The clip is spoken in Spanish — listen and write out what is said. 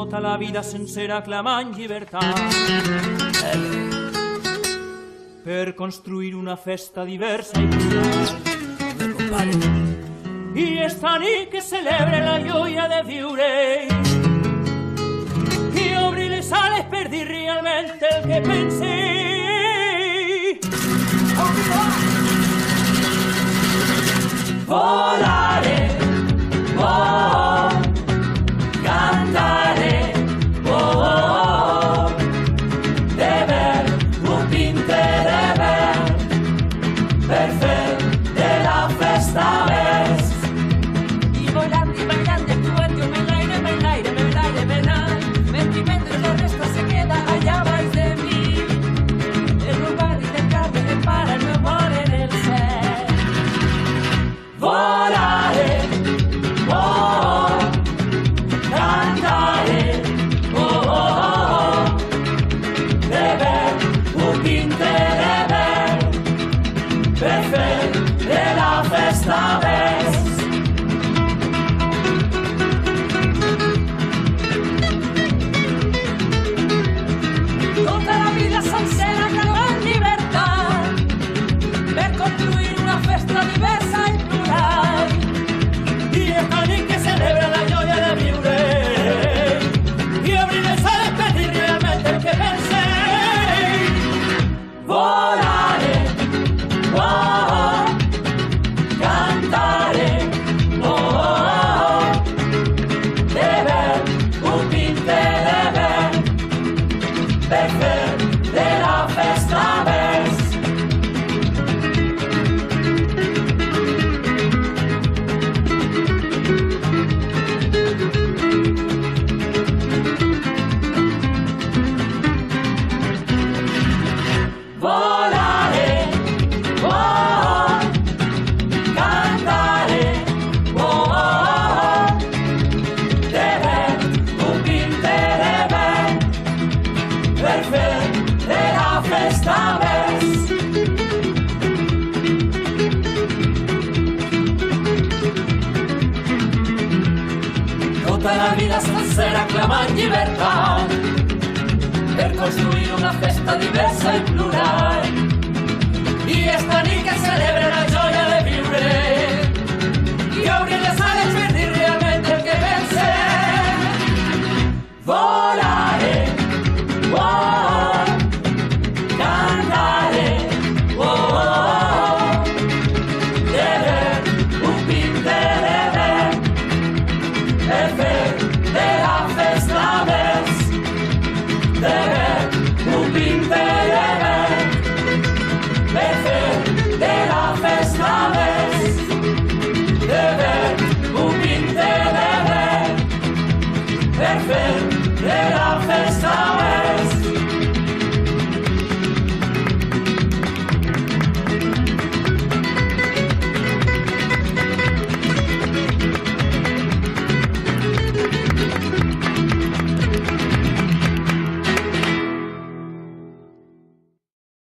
tota la vida sencera clamant llibertat per construir una festa diversa i plural. I esta nit que celebre la joia de viure i obrir les ales per dir realment el que pense. Volaré, oh, cantaré, oh, de ver un pinte de ver per fer de la festa més. I volant i ballant i actuant jo me l'aire, mentre la resta se queda allà baix de mi. El meu barri del carrer em para el meu món en el cel. Volaré, oh, cantaré, oh, de ver un pinte de ver per fer de la festa més. Tota la vida sencera clamant llibertat per construir una festa diversa i plural. I esta nit que celebra la joia de viure i obrir les ales per dir realment el que pense. Volaré, oh, cantaré, oh, de ver un pinte de ver per fer de la festa més. Volaré, oh, cantaré, oh, de ver un pinte de ver per fer de la festa més. Tota la vida sencera clamant llibertat per construir una festa diversa i plural. I esta nit que celebra la joia de viure i obrir les ales per dir realment el que pense. Volaré, oh, cantaré, oh, de ver un pinte de ver per fer de la festa més. De ver un pinte de ver per fer